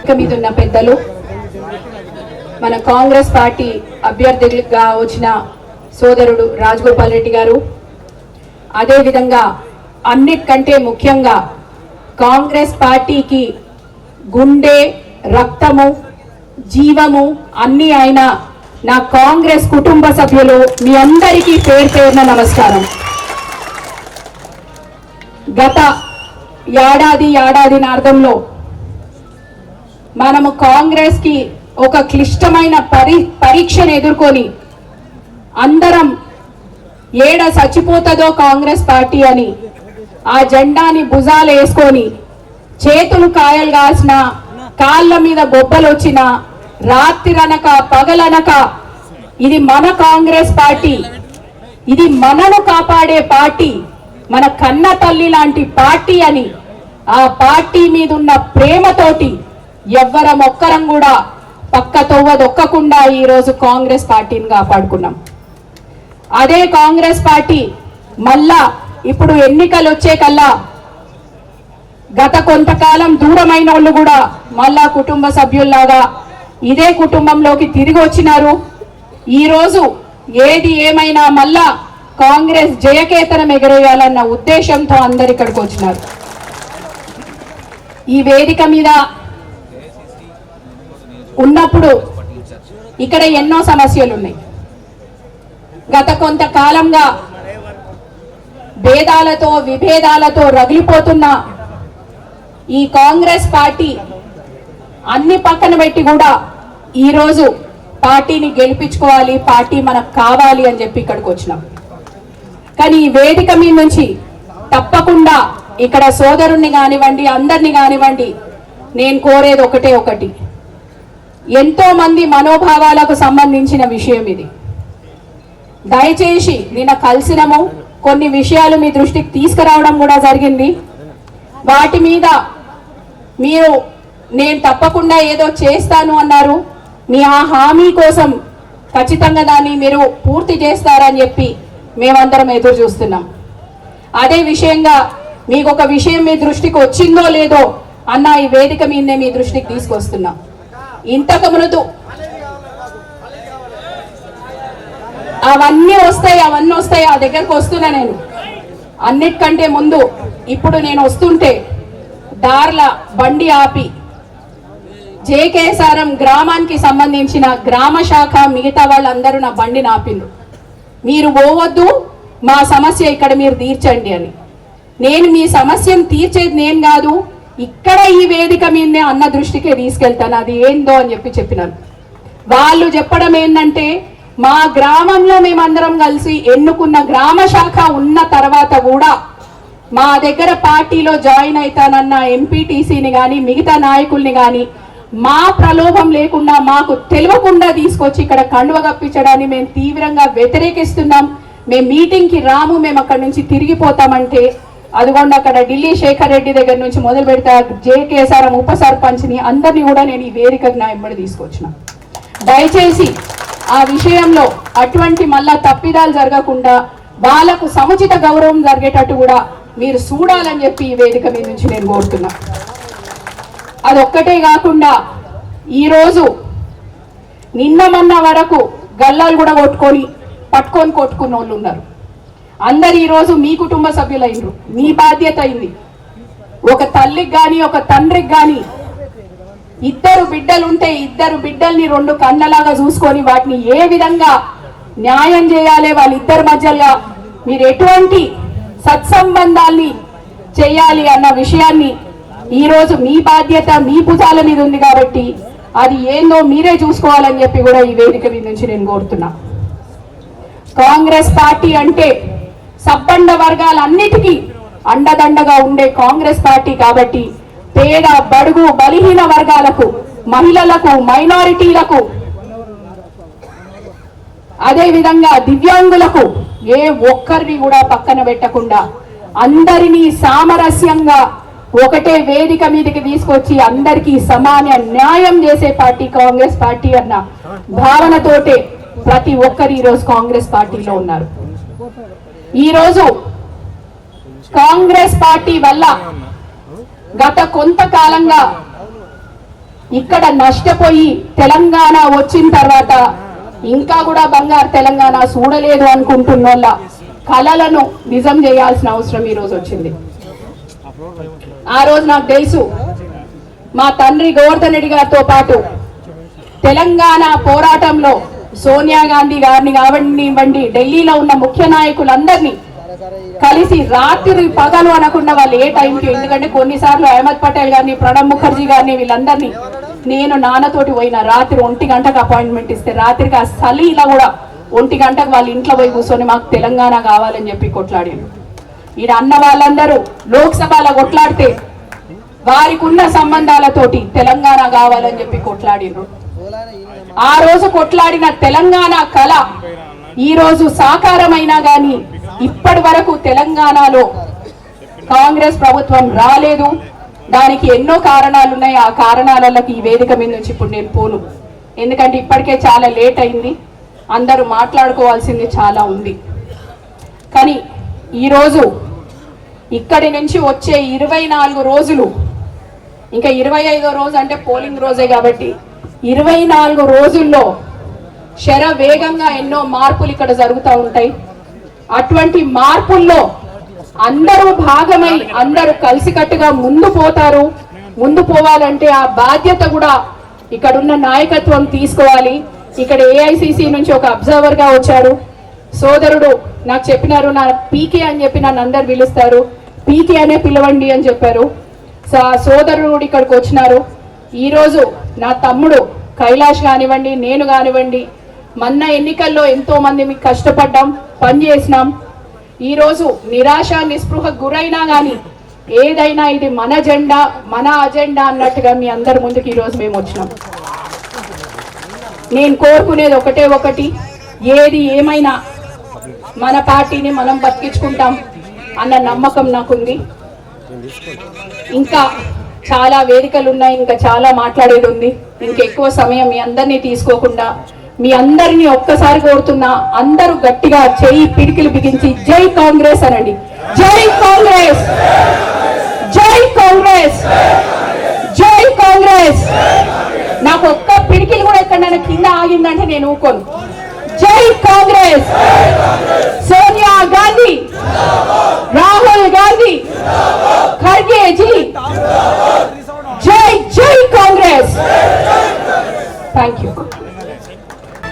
వేదిక మీద ఉన్న పెద్దలు, మన కాంగ్రెస్ పార్టీ అభ్యర్థిగా వచ్చిన సోదరుడు రాజగోపాల్ రెడ్డి గారు, అదేవిధంగా అన్నిటికంటే ముఖ్యంగా కాంగ్రెస్ పార్టీకి గుండె, రక్తము, జీవము అన్నీ అయిన నా కాంగ్రెస్ కుటుంబ సభ్యులు మీ అందరికీ పేరు పేరున నమస్కారం. గత ఏడాదినార్థంలో మనము కాంగ్రెస్ కి ఒక క్లిష్టమైన పరీక్షను ఎదుర్కొని అందరం ఏడ చచ్చిపోతుందో కాంగ్రెస్ పార్టీ అని ఆ జెండాని భుజాలు వేసుకొని చేతులు కాయలు కాసిన, కాళ్ళ మీద బొబ్బలు వచ్చిన, రాత్రిరనక పగలనక ఇది మన కాంగ్రెస్ పార్టీ, ఇది మనను కాపాడే పార్టీ, మన కన్న తల్లి లాంటి పార్టీ అని ఆ పార్టీ మీద ఉన్న ప్రేమతోటి ఎవ్వరం ఒక్కరం కూడా పక్క తొవ్వ దొక్కకుండా ఈరోజు కాంగ్రెస్ పార్టీని కాపాడుకున్నాం. అదే కాంగ్రెస్ పార్టీ మళ్ళా ఇప్పుడు ఎన్నికలు వచ్చే కల్లా గత కొంతకాలం దూరమైన వాళ్ళు కూడా మళ్ళా కుటుంబ సభ్యుల్లాగా ఇదే కుటుంబంలోకి తిరిగి వచ్చినారు. ఈరోజు ఏది ఏమైనా మళ్ళా కాంగ్రెస్ జయకేతనం ఎగరేయాలన్న ఉద్దేశంతో అందరు ఇక్కడికి వచ్చినారు. ఈ వేదిక మీద ఉన్నప్పుడు ఇక్కడ ఎన్నో సమస్యలు ఉన్నాయి. గత కొంతకాలంగా భేదాలతో విభేదాలతో రగిలిపోతున్న ఈ కాంగ్రెస్ పార్టీ అన్ని పక్కన పెట్టి కూడా ఈరోజు పార్టీని గెలిపించుకోవాలి, పార్టీ మనకు కావాలి అని చెప్పి ఇక్కడికి వచ్చినాం. కానీ ఈ వేదిక మీద నుంచి తప్పకుండా ఇక్కడ సోదరుణ్ణి కానివ్వండి, అందరినీ కానివ్వండి, నేను కోరేది ఒకటి, ఎంతో మంది మనోభావాలకు సంబంధించిన విషయం ఇది. దయచేసి నిన్న కలిసినము, కొన్ని విషయాలు మీ దృష్టికి తీసుకురావడం కూడా జరిగింది. వాటి మీద మీరు నేను తప్పకుండా ఏదో చేస్తాను అన్నారు. మీ ఆ హామీ కోసం ఖచ్చితంగా దాన్ని మీరు పూర్తి చేస్తారని చెప్పి మేమందరం ఎదురు చూస్తున్నాం. అదే విషయంగా మీకు ఒక విషయం మీ దృష్టికి వచ్చిందో లేదో అన్న ఈ వేదిక మీదనే మీ దృష్టికి తీసుకొస్తున్నాం. ఇంతకు ముందు అవన్నీ వస్తాయి ఆ దగ్గరకు వస్తున్నా. నేను అన్నిటికంటే ముందు ఇప్పుడు నేను వస్తుంటే దార్ల బండి ఆపి జేకేసారం గ్రామానికి సంబంధించిన గ్రామ శాఖ మిగతా వాళ్ళందరూ నా బండిని ఆపిండు. మీరు పోవద్దు, మా సమస్య ఇక్కడ మీరు తీర్చండి అని. నేను మీ సమస్యను తీర్చేది నేను కాదు, ఇక్కడ ఈ వేదిక మీదనే అన్న దృష్టికే తీసుకెళ్తాను, అది ఏందో అని చెప్పినాను. వాళ్ళు చెప్పడం ఏంటంటే మా గ్రామంలో మేమందరం కలిసి ఎన్నుకున్న గ్రామ శాఖ ఉన్న తర్వాత కూడా మా దగ్గర పార్టీలో జాయిన్ అవుతానన్న ఎంపీటీసీని కానీ మిగతా నాయకుల్ని కానీ మా ప్రలోభం లేకుండా మాకు తెలియకుండా తీసుకొచ్చి ఇక్కడ కండువ కప్పించడాన్ని మేము తీవ్రంగా వ్యతిరేకిస్తున్నాం. మేము మీటింగ్కి రాము, మేము అక్కడి నుంచి తిరిగిపోతామంటే అదిగోండి అక్కడ ఢిల్లీ శేఖర్ రెడ్డి దగ్గర నుంచి మొదలు పెడతా జేకేసారం ఉప సర్పంచ్ని అందరినీ కూడా నేను ఈ వేదికకు నా వెంబడి తీసుకొచ్చిన. దయచేసి ఆ విషయంలో అటువంటి మళ్ళా తప్పిదాలు జరగకుండా వాళ్ళకు సముచిత గౌరవం జరిగేటట్టు కూడా మీరు చూడాలని చెప్పి ఈ వేదిక మీద నుంచి నేను కోరుతున్నా. అదొక్కటే కాకుండా ఈరోజు నిన్న మొన్న వరకు గల్లాలు కూడా పట్టుకొని కొట్టుకున్న వాళ్ళు ఉన్నారు. అందరు ఈరోజు మీ కుటుంబ సభ్యులైనరు, మీ బాధ్యత అయింది. ఒక తల్లికి కానీ ఒక తండ్రికి కానీ ఇద్దరు బిడ్డలుంటే ఇద్దరు బిడ్డల్ని రెండు కన్నలాగా చూసుకొని వాటిని ఏ విధంగా న్యాయం చేయాలి, వాళ్ళిద్దరి మధ్యలో మీరు ఎటువంటి సత్సంబంధాల్ని చేయాలి అన్న విషయాన్ని ఈరోజు మీ బాధ్యత మీ భుజాల మీద ఉంది కాబట్టి అది ఏందో మీరే చూసుకోవాలని చెప్పి కూడా ఈ వేదిక మీద నుంచి నేను కోరుతున్నా. కాంగ్రెస్ పార్టీ అంటే సబ్బండ వర్గాలన్నిటికీ అండదండగా ఉండే కాంగ్రెస్ పార్టీ కాబట్టి పేద బడుగు బలహీన వర్గాలకు, మహిళలకు, మైనారిటీలకు, అదే విధంగా దివ్యాంగులకు ఏ ఒక్కరిని కూడా పక్కన పెట్టకుండా అందరినీ సామరస్యంగా ఒకటే వేదిక మీదకి తీసుకొచ్చి అందరికీ సమాన న్యాయం చేసే పార్టీ కాంగ్రెస్ పార్టీ అన్న భావనతోటే ప్రతి ఒక్కరు ఈరోజు కాంగ్రెస్ పార్టీలో ఉన్నారు. ఈరోజు కాంగ్రెస్ పార్టీ వల్ల గత కొంతకాలంగా ఇక్కడ నష్టపోయి తెలంగాణ వచ్చిన తర్వాత ఇంకా కూడా బంగారు తెలంగాణ చూడలేదు అనుకుంటున్నోళ్ళ కలలను నిజం చేయాల్సిన అవసరం ఈ రోజు వచ్చింది. ఆ రోజు నాకు తెలుసు మా తండ్రి గోవర్ధన్ రెడ్డి గారితో పాటు తెలంగాణ పోరాటంలో సోనియా గాంధీ గారిని కానివ్వండి, ఢిల్లీలో ఉన్న ముఖ్య నాయకులందరినీ కలిసి రాత్రి పగలు అనకుండా వాళ్ళు ఏ టైంకి, ఎందుకంటే కొన్నిసార్లు అహ్మద్ పటేల్ గారిని, ప్రణబ్ ముఖర్జీ గారిని వీళ్ళందరినీ నేను నాన్నతోటి పోయిన రాత్రి 1 గంటకు అపాయింట్మెంట్ ఇస్తే రాత్రికి ఆ సలీలా కూడా 1 గంటకు వాళ్ళ ఇంట్లో పోయి కూర్చొని మాకు తెలంగాణ కావాలని చెప్పి కొట్లాడారు. ఈడ అన్న వాళ్ళందరూ లోక్సభలో కొట్లాడితే వారికి ఉన్న సంబంధాలతోటి తెలంగాణ కావాలని చెప్పి కొట్లాడినారు. ఆ రోజు కొట్లాడిన తెలంగాణ కళ ఈ రోజు సాకారమైనా గాని ఇప్పటి వరకు తెలంగాణలో కాంగ్రెస్ ప్రభుత్వం రాలేదు. దానికి ఎన్నో కారణాలు ఉన్నాయి. ఆ కారణాలకి ఈ వేదిక మీద నుంచి ఇప్పుడు నేను పోను, ఎందుకంటే ఇప్పటికే చాలా లేట్ అయింది, అందరూ మాట్లాడుకోవాల్సింది చాలా ఉంది. కానీ ఈరోజు ఇక్కడి నుంచి వచ్చే 24 రోజులు, ఇంకా 25వ రోజు అంటే పోలింగ్ రోజే కాబట్టి 24 రోజుల్లో శరవేగంగా ఎన్నో మార్పులు ఇక్కడ జరుగుతూ ఉంటాయి. అటువంటి మార్పుల్లో అందరూ భాగమై అందరూ కలిసికట్టుగా ముందు పోవాలంటే ఆ బాధ్యత కూడా ఇక్కడున్న నాయకత్వం తీసుకోవాలి. ఇక్కడ ఏఐసిసి నుంచి ఒక అబ్జర్వర్ గా వచ్చారు సోదరుడు, నాకు చెప్పినారు నా పీకే అని చెప్పి నన్ను అందరు పిలుస్తారు, పీకే అనే పిలవండి అని చెప్పారు. సోదరుడు ఇక్కడికి వచ్చినారు. ఈరోజు నా తమ్ముడు కైలాష్ కానివ్వండి, నేను కానివ్వండి, మొన్న ఎన్నికల్లో ఎంతో మంది మీకు కష్టపడ్డాం, పనిచేసినాం. ఈరోజు నిరాశ నిస్పృహకు గురైనా కానీ ఏదైనా ఇది మన జెండా మన అజెండా అన్నట్టుగా మీ అందరి ముందుకు ఈరోజు మేము వచ్చినాం. నేను కోరుకునేది ఒకటి, ఏది ఏమైనా మన పార్టీని మనం బతికించుకుంటాం అన్న నమ్మకం నాకుంది. ఇంకా చాలా వేదికలు ఉన్నాయి, ఇంకా చాలా మాట్లాడేది ఉంది. ఇంకెక్కువ సమయం మీ అందరినీ తీసుకోకుండా మీ అందరినీ ఒక్కసారి కోరుతున్నా, అందరూ గట్టిగా చేయి పిడికిలు బిగించి జై కాంగ్రెస్ అనండి. జై కాంగ్రెస్, జై కాంగ్రెస్, జై కాంగ్రెస్. నాకు ఒక్క పిడికిలు కూడా ఎక్కడైనా కింద ఆగిందంటే నేను ఊకోను. జై కాంగ్రెస్.